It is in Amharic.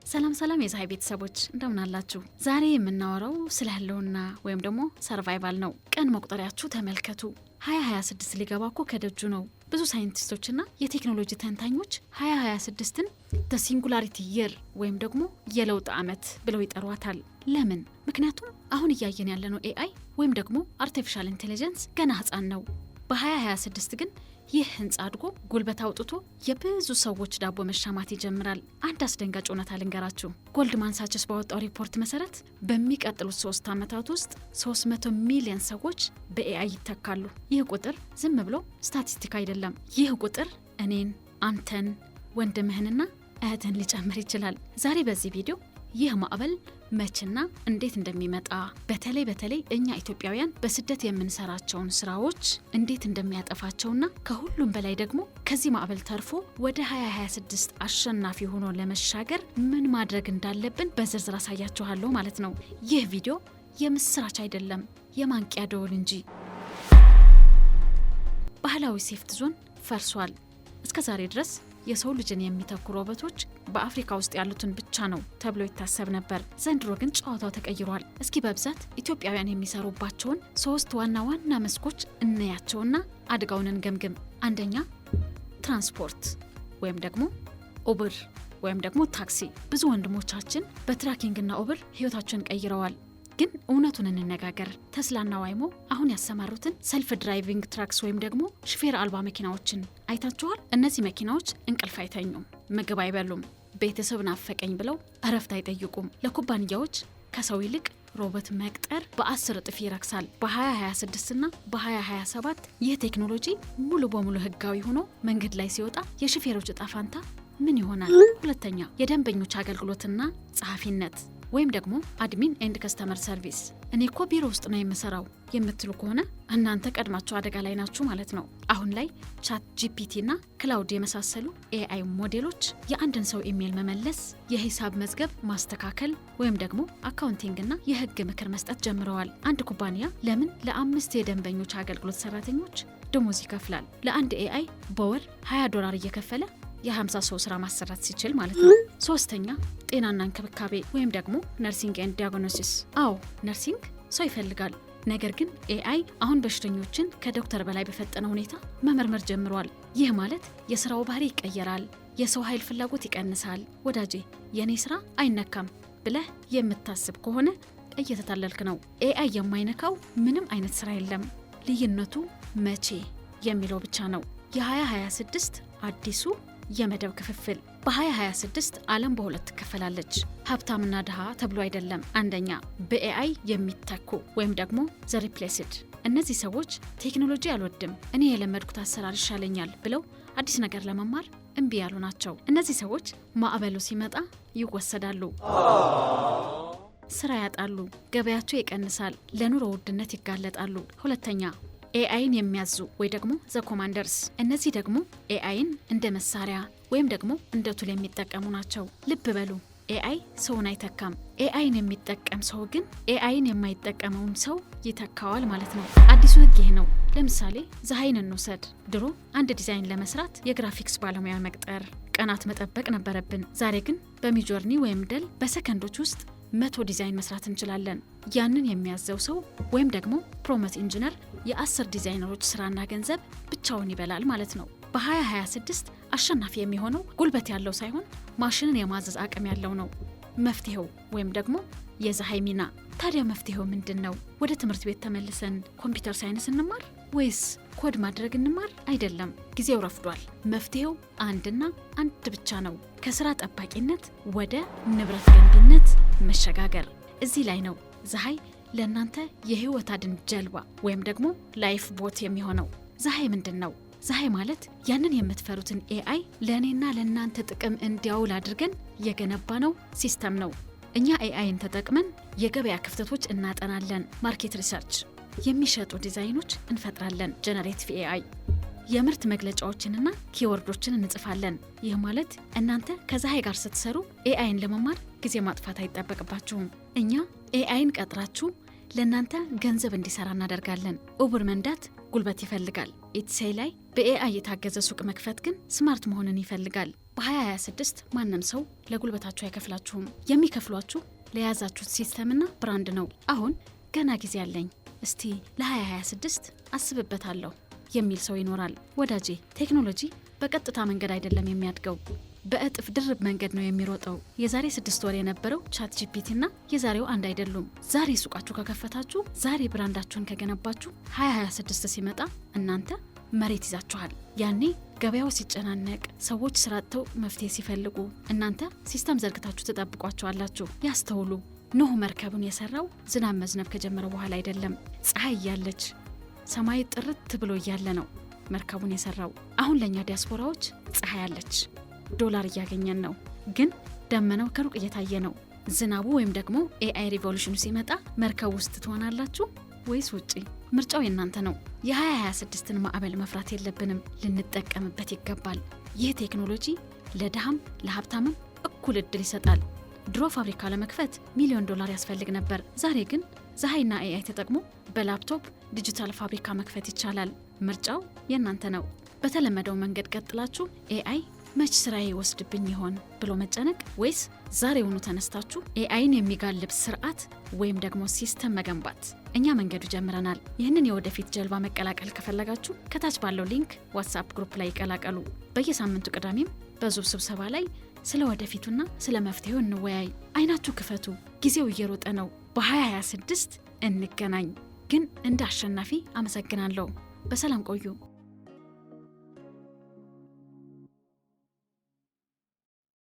ሰላም የፀሐይ ቤተሰቦች እንደምን አላችሁ? ዛሬ የምናወራው ስለ ህልውና ወይም ደግሞ ሰርቫይቫል ነው። ቀን መቁጠሪያችሁ ተመልከቱ። 2026 ሊገባ እኮ ከደጁ ነው። ብዙ ሳይንቲስቶችና የቴክኖሎጂ ተንታኞች 2026ን the singularity year ወይም ደግሞ የለውጥ ዓመት ብለው ይጠሯታል። ለምን? ምክንያቱም አሁን እያየን ያለነው AI ወይም ደግሞ አርቲፊሻል ኢንተለጀንስ ገና ህፃን ነው። በ2026 ግን ይህ ህንጻ አድጎ ጉልበት አውጥቶ የብዙ ሰዎች ዳቦ መሻማት ይጀምራል። አንድ አስደንጋጭ እውነታ ልንገራችሁ። ጎልድማን ሳችስ ባወጣው ሪፖርት መሰረት በሚቀጥሉት 3 ዓመታት ውስጥ 300 ሚሊዮን ሰዎች በኤአይ ይተካሉ። ይህ ቁጥር ዝም ብሎ ስታቲስቲክ አይደለም። ይህ ቁጥር እኔን፣ አንተን፣ ወንድምህንና እህትን ሊጨምር ይችላል። ዛሬ በዚህ ቪዲዮ ይህ ማዕበል መችና እንዴት እንደሚመጣ በተለይ እኛ ኢትዮጵያውያን በስደት የምንሰራቸውን ስራዎች እንዴት እንደሚያጠፋቸውና ከሁሉም በላይ ደግሞ ከዚህ ማዕበል ተርፎ ወደ 2026 አሸናፊ ሆኖ ለመሻገር ምን ማድረግ እንዳለብን በዝርዝር አሳያችኋለሁ ማለት ነው። ይህ ቪዲዮ የምስራች አይደለም፣ የማንቂያ ደወል እንጂ። ባህላዊ ሴፍት ዞን ፈርሷል። እስከዛሬ ድረስ የሰው ልጅን የሚተኩ ሮቦቶች በአፍሪካ ውስጥ ያሉትን ብቻ ነው ተብሎ ይታሰብ ነበር። ዘንድሮ ግን ጨዋታው ተቀይሯል። እስኪ በብዛት ኢትዮጵያውያን የሚሰሩባቸውን 3 ዋና መስኮች እናያቸውና አደጋውን እንገምግም። አንደኛ፣ ትራንስፖርት ወይም ደግሞ ኡበር ወይም ደግሞ ታክሲ። ብዙ ወንድሞቻችን በትራኪንግና ኡበር ህይወታቸውን ቀይረዋል። ግን እውነቱን እንነጋገር። ተስላና ዋይሞ አሁን ያሰማሩትን ሰልፍ ድራይቪንግ ትራክስ ወይም ደግሞ ሹፌር አልባ መኪናዎችን አይታችኋል? እነዚህ መኪናዎች እንቅልፍ አይተኙም፣ ምግብ አይበሉም፣ ቤተሰብ ናፈቀኝ ብለው እረፍት አይጠይቁም። ለኩባንያዎች ከሰው ይልቅ ሮቦት መቅጠር በ10 እጥፍ ይረክሳል። በ2026 እና በ2027 ይህ ቴክኖሎጂ ሙሉ በሙሉ ህጋዊ ሆኖ መንገድ ላይ ሲወጣ የሹፌሮች እጣ ፋንታ ምን ይሆናል? ሁለተኛ፣ የደንበኞች አገልግሎትና ጸሐፊነት ወይም ደግሞ አድሚን ኤንድ ከስተመር ሰርቪስ። እኔ እኮ ቢሮ ውስጥ ነው የምሰራው የምትሉ ከሆነ እናንተ ቀድማችሁ አደጋ ላይ ናችሁ ማለት ነው። አሁን ላይ ቻት ጂፒቲ እና ክላውድ የመሳሰሉ ኤአይ ሞዴሎች የአንድን ሰው ኢሜል መመለስ፣ የሂሳብ መዝገብ ማስተካከል ወይም ደግሞ አካውንቲንግ እና የህግ ምክር መስጠት ጀምረዋል። አንድ ኩባንያ ለምን ለ5 የደንበኞች አገልግሎት ሰራተኞች ደሞዝ ይከፍላል? ለአንድ ኤአይ በወር $20 እየከፈለ የ50 ሰው ስራ ማሰራት ሲችል ማለት ነው። ሶስተኛ፣ ጤናና እንክብካቤ ወይም ደግሞ ነርሲንግ ኤንድ ዲያግኖሲስ። አዎ ነርሲንግ ሰው ይፈልጋል። ነገር ግን ኤአይ አሁን በሽተኞችን ከዶክተር በላይ በፈጠነ ሁኔታ መመርመር ጀምሯል። ይህ ማለት የስራው ባህሪ ይቀየራል፣ የሰው ኃይል ፍላጎት ይቀንሳል። ወዳጄ የኔ ስራ አይነካም ብለህ የምታስብ ከሆነ እየተታለልክ ነው። ኤአይ የማይነካው ምንም አይነት ስራ የለም። ልዩነቱ መቼ የሚለው ብቻ ነው። የ2026 አዲሱ የመደብ ክፍፍል። በ2026 ዓለም በሁለት ትከፈላለች። ሀብታምና ድሃ ተብሎ አይደለም። አንደኛ፣ በኤአይ የሚተኩ ወይም ደግሞ ዘ ሪፕሌስድ። እነዚህ ሰዎች ቴክኖሎጂ አልወድም፣ እኔ የለመድኩት አሰራር ይሻለኛል ብለው አዲስ ነገር ለመማር እምቢ ያሉ ናቸው። እነዚህ ሰዎች ማዕበሉ ሲመጣ ይወሰዳሉ፣ ስራ ያጣሉ፣ ገበያቸው ይቀንሳል፣ ለኑሮ ውድነት ይጋለጣሉ። ሁለተኛ፣ ኤአይን የሚያዙ ወይ ደግሞ ዘ ኮማንደርስ። እነዚህ ደግሞ ኤአይን እንደ መሳሪያ ወይም ደግሞ እንደ ቱል የሚጠቀሙ ናቸው። ልብ በሉ፣ ኤአይ ሰውን አይተካም። ኤአይን የሚጠቀም ሰው ግን ኤአይን የማይጠቀመውን ሰው ይተካዋል ማለት ነው። አዲሱ ህግ ይህ ነው። ለምሳሌ ፀሐይን እንውሰድ። ድሮ አንድ ዲዛይን ለመስራት የግራፊክስ ባለሙያ መቅጠር፣ ቀናት መጠበቅ ነበረብን። ዛሬ ግን በሚጆርኒ ወይም ደል በሰከንዶች ውስጥ 100 ዲዛይን መስራት እንችላለን። ያንን የሚያዘው ሰው ወይም ደግሞ ፕሮሞት ኢንጂነር የ10 ዲዛይነሮች ስራና ገንዘብ ብቻውን ይበላል ማለት ነው። በ2026 አሸናፊ የሚሆነው ጉልበት ያለው ሳይሆን ማሽንን የማዘዝ አቅም ያለው ነው። መፍትሄው ወይም ደግሞ የፀሐይ ሚና። ታዲያ መፍትሄው ምንድን ነው? ወደ ትምህርት ቤት ተመልሰን ኮምፒውተር ሳይንስ እንማር ወይስ ኮድ ማድረግ እንማር? አይደለም፣ ጊዜው ረፍዷል። መፍትሄው አንድና አንድ ብቻ ነው። ከስራ ጠባቂነት ወደ ንብረት ገንቢነት መሸጋገር። እዚህ ላይ ነው ፀሐይ ለእናንተ የህይወት አድን ጀልባ ወይም ደግሞ ላይፍ ቦት የሚሆነው። ፀሐይ ምንድን ነው? ፀሐይ ማለት ያንን የምትፈሩትን ኤአይ ለእኔና ለእናንተ ጥቅም እንዲያውል አድርገን የገነባ ነው ሲስተም ነው። እኛ ኤአይን ተጠቅመን የገበያ ክፍተቶች እናጠናለን። ማርኬት ሪሰርች፣ የሚሸጡ ዲዛይኖች እንፈጥራለን። ጀነሬቲቭ ኤአይ፣ የምርት መግለጫዎችንና ኪወርዶችን እንጽፋለን። ይህ ማለት እናንተ ከፀሐይ ጋር ስትሰሩ ኤአይን ለመማር ጊዜ ማጥፋት አይጠበቅባችሁም። እኛ ኤአይን ቀጥራችሁ ለእናንተ ገንዘብ እንዲሰራ እናደርጋለን። ኡበር መንዳት ጉልበት ይፈልጋል። ኢትሴይ ላይ በኤአይ የታገዘ ሱቅ መክፈት ግን ስማርት መሆንን ይፈልጋል። በ2026 ማንም ሰው ለጉልበታችሁ አይከፍላችሁም። የሚከፍሏችሁ ለያዛችሁት ሲስተምና ብራንድ ነው። አሁን ገና ጊዜ አለኝ፣ እስቲ ለ2026 አስብበታለሁ የሚል ሰው ይኖራል። ወዳጄ፣ ቴክኖሎጂ በቀጥታ መንገድ አይደለም የሚያድገው፣ በእጥፍ ድርብ መንገድ ነው የሚሮጠው። የዛሬ 6 ወር የነበረው ቻት ጂፒቲ እና የዛሬው አንድ አይደሉም። ዛሬ ሱቃችሁ ከከፈታችሁ፣ ዛሬ ብራንዳችሁን ከገነባችሁ 2026 ሲመጣ እናንተ መሬት ይዛችኋል። ያኔ ገበያው ሲጨናነቅ፣ ሰዎች ስራ አጥተው መፍትሄ ሲፈልጉ፣ እናንተ ሲስተም ዘርግታችሁ ትጠብቋቸዋላችሁ። ያስተውሉ፣ ኖህ መርከቡን የሰራው ዝናብ መዝነብ ከጀመረ በኋላ አይደለም። ፀሐይ እያለች ሰማይ ጥርት ብሎ እያለ ነው መርከቡን የሰራው። አሁን ለእኛ ዲያስፖራዎች ፀሐይ አለች፣ ዶላር እያገኘን ነው፣ ግን ደመናው ከሩቅ እየታየ ነው። ዝናቡ ወይም ደግሞ ኤአይ ሪቮሉሽኑ ሲመጣ መርከብ ውስጥ ትሆናላችሁ ወይስ ውጪ? ምርጫው የእናንተ ነው። የ2026ን ማዕበል መፍራት የለብንም፣ ልንጠቀምበት ይገባል። ይህ ቴክኖሎጂ ለድሃም ለሀብታምም እኩል እድል ይሰጣል። ድሮ ፋብሪካ ለመክፈት $1,000,000 ያስፈልግ ነበር። ዛሬ ግን ፀሐይና ኤአይ ተጠቅሞ በላፕቶፕ ዲጂታል ፋብሪካ መክፈት ይቻላል። ምርጫው የእናንተ ነው። በተለመደው መንገድ ቀጥላችሁ ኤአይ መች ስራዬ ወስድብኝ ይሆን ብሎ መጨነቅ፣ ወይስ ዛሬውኑ ተነስታችሁ ኤአይን የሚጋልብ ስርዓት ወይም ደግሞ ሲስተም መገንባት? እኛ መንገዱ ጀምረናል። ይህንን የወደፊት ጀልባ መቀላቀል ከፈለጋችሁ ከታች ባለው ሊንክ ዋትስአፕ ግሩፕ ላይ ይቀላቀሉ። በየሳምንቱ ቅዳሜም በዙብ ስብሰባ ላይ ስለ ወደፊቱና ስለ መፍትሄው እንወያይ። አይናችሁ ክፈቱ፣ ጊዜው እየሮጠ ነው። በ2026 እንገናኝ። ግን እንደ አሸናፊ አመሰግናለሁ። በሰላም ቆዩ።